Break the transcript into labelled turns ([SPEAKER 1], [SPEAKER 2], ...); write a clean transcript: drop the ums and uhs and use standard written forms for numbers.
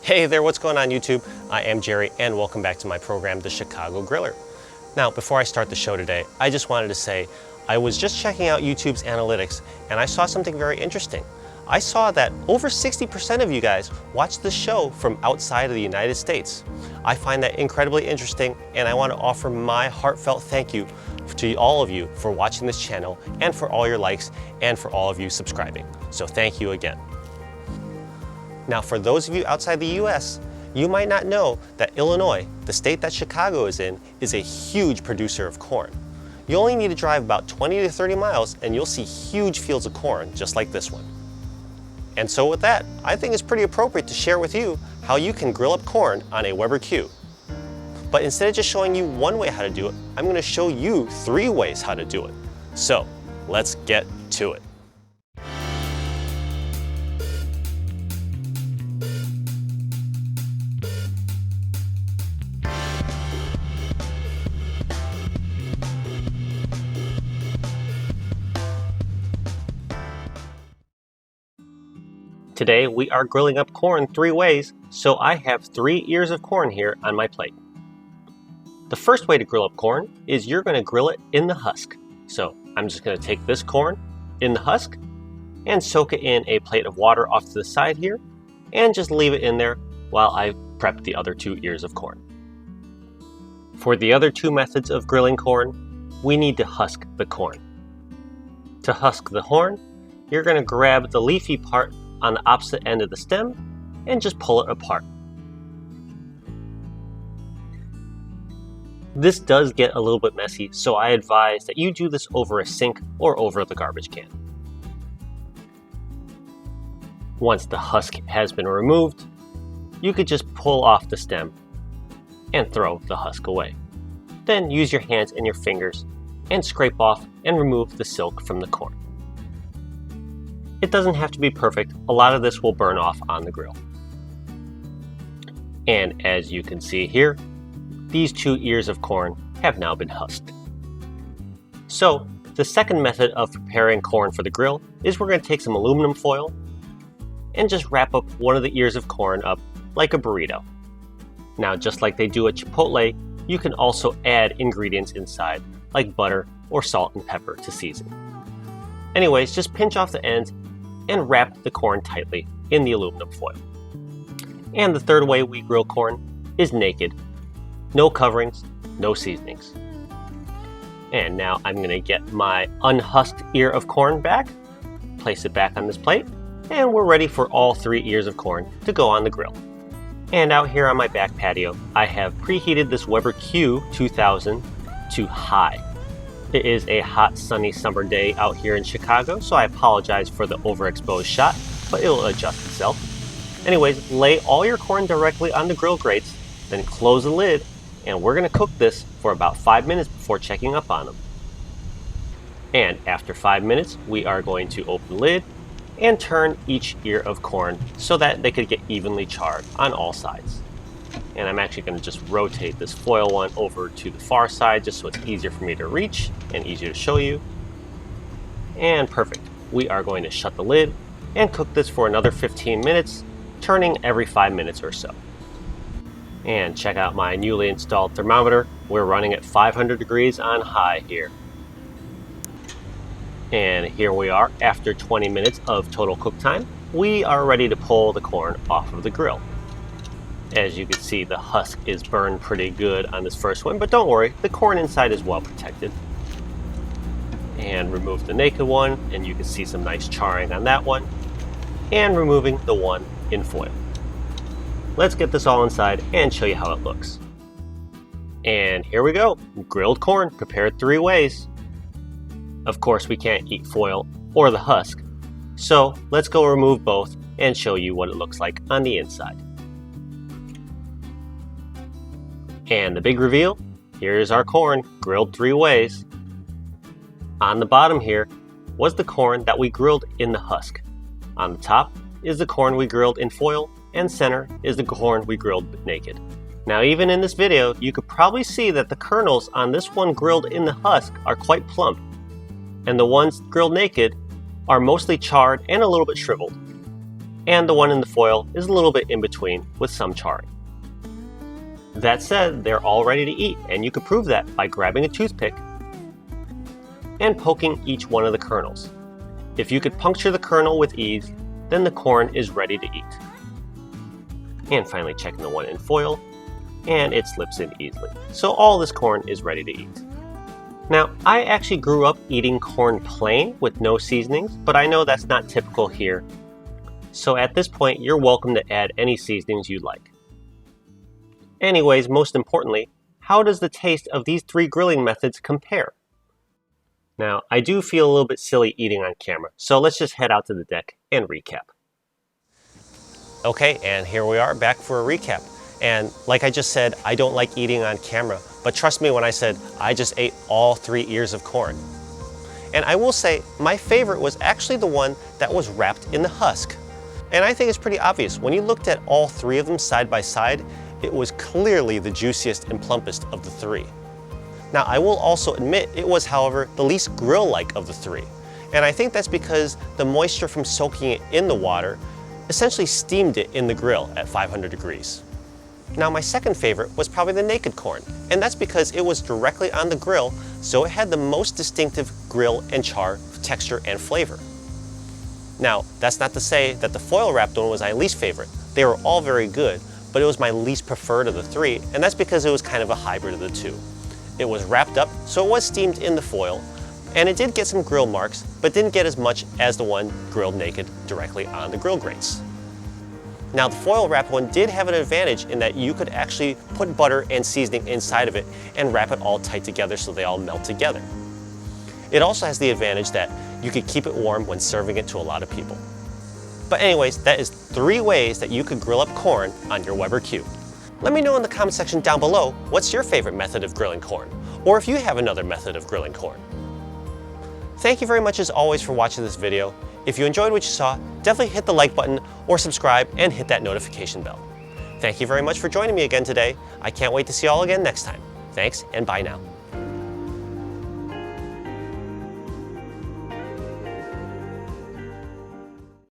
[SPEAKER 1] Hey there, what's going on YouTube? I am Jerry and welcome back to my program, The Chicago Griller. Now, before I start the show today, I just wanted to say I was just checking out YouTube's analytics and I saw something very interesting. I saw that over 60% of you guys watch this show from outside of the United States. I find that incredibly interesting and I want to offer my heartfelt thank you to all of you for watching this channel and for all your likes and for all of you subscribing. So thank you again. Now, for those of you outside the US, you might not know that Illinois, the state that Chicago is in, is a huge producer of corn. You only need to drive about 20 to 30 miles and you'll see huge fields of corn just like this one. And so with that, I think it's pretty appropriate to share with you how you can grill up corn on a Weber Q. But instead of just showing you one way how to do it, I'm going to show you 3 ways how to do it. So let's get to it. Today we are grilling up corn 3 ways, so I have 3 ears of corn here on my plate. The first way to grill up corn is you're going to grill it in the husk. So I'm just going to take this corn in the husk and soak it in a plate of water off to the side here and just leave it in there while I prep the other 2 ears of corn. For the other 2 methods of grilling corn, we need to husk the corn. To husk the corn, you're going to grab the leafy part on the opposite end of the stem and just pull it apart. This does get a little bit messy, so I advise that you do this over a sink or over the garbage can. Once the husk has been removed, you could just pull off the stem and throw the husk away. Then use your hands and your fingers and scrape off and remove the silk from the corn. It doesn't have to be perfect. A lot of this will burn off on the grill. And as you can see here, these 2 ears of corn have now been husked. So the second method of preparing corn for the grill is we're going to take some aluminum foil and just wrap up one of the ears of corn up like a burrito. Now, just like they do at Chipotle, you can also add ingredients inside like butter or salt and pepper to season. Anyways, just pinch off the ends and wrap the corn tightly in the aluminum foil. And the third way we grill corn is naked. No coverings, no seasonings. And now I'm going to get my unhusked ear of corn back, place it back on this plate, and we're ready for all 3 ears of corn to go on the grill. And out here on my back patio, I have preheated this Weber Q 2000 to high. It is a hot, sunny summer day out here in Chicago, so I apologize for the overexposed shot, but it'll adjust itself. Anyways, lay all your corn directly on the grill grates, then close the lid, and we're going to cook this for about 5 minutes before checking up on them. And after 5 minutes, we are going to open the lid and turn each ear of corn so that they could get evenly charred on all sides. And I'm actually going to just rotate this foil one over to the far side just so it's easier for me to reach and easier to show you. And perfect. We are going to shut the lid and cook this for another 15 minutes, turning every 5 minutes or so. And check out my newly installed thermometer. We're running at 500 degrees on high here. And here we are after 20 minutes of total cook time. We are ready to pull the corn off of the grill. As you can see, the husk is burned pretty good on this first one, but don't worry, the corn inside is well protected. And remove the naked one, and you can see some nice charring on that one. And removing the one in foil. Let's get this all inside and show you how it looks. And here we go, grilled corn prepared 3 ways. Of course, we can't eat foil or the husk, so let's go remove both and show you what it looks like on the inside. And the big reveal, here's our corn grilled 3 ways. On the bottom here was the corn that we grilled in the husk. On the top is the corn we grilled in foil, and center is the corn we grilled naked. Now, even in this video, you could probably see that the kernels on this one grilled in the husk are quite plump, and the ones grilled naked are mostly charred and a little bit shriveled. and the one in the foil is a little bit in between with some charring. That said, they're all ready to eat, and you can prove that by grabbing a toothpick and poking each one of the kernels. If you could puncture the kernel with ease, then the corn is ready to eat. And finally checking the one in foil, and it slips in easily. So all this corn is ready to eat. Now, I actually grew up eating corn plain with no seasonings, but I know that's not typical here. So at this point, you're welcome to add any seasonings you'd like. Anyways, most importantly, how does the taste of these three grilling methods compare? Now, I do feel a little bit silly eating on camera, so let's just head out to the deck and recap. Okay, and here we are back for a recap. And like I just said, I don't like eating on camera, but trust me when I said I just ate all 3 ears of corn. And I will say, my favorite was actually the one that was wrapped in the husk. And I think it's pretty obvious. When you looked at all 3 of them side by side, it was clearly the juiciest and plumpest of the 3. Now, I will also admit it was, however, the least grill-like of the 3. And I think that's because the moisture from soaking it in the water essentially steamed it in the grill at 500 degrees. Now, my second favorite was probably the naked corn, and that's because it was directly on the grill, so it had the most distinctive grill and char texture and flavor. Now, that's not to say that the foil wrapped one was my least favorite. They were all very good, but it was my least preferred of the 3, and that's because it was kind of a hybrid of the 2. It was wrapped up, so it was steamed in the foil, and it did get some grill marks, but didn't get as much as the one grilled naked directly on the grill grates. Now, the foil wrap one did have an advantage in that you could actually put butter and seasoning inside of it and wrap it all tight together so they all melt together. It also has the advantage that you could keep it warm when serving it to a lot of people. But anyways, that is 3 ways that you could grill up corn on your Weber Cube. Let me know in the comment section down below what's your favorite method of grilling corn, or if you have another method of grilling corn. Thank you very much as always for watching this video. If you enjoyed what you saw, definitely hit the like button or subscribe and hit that notification bell. Thank you very much for joining me again today. I can't wait to see you all again next time. Thanks and bye now.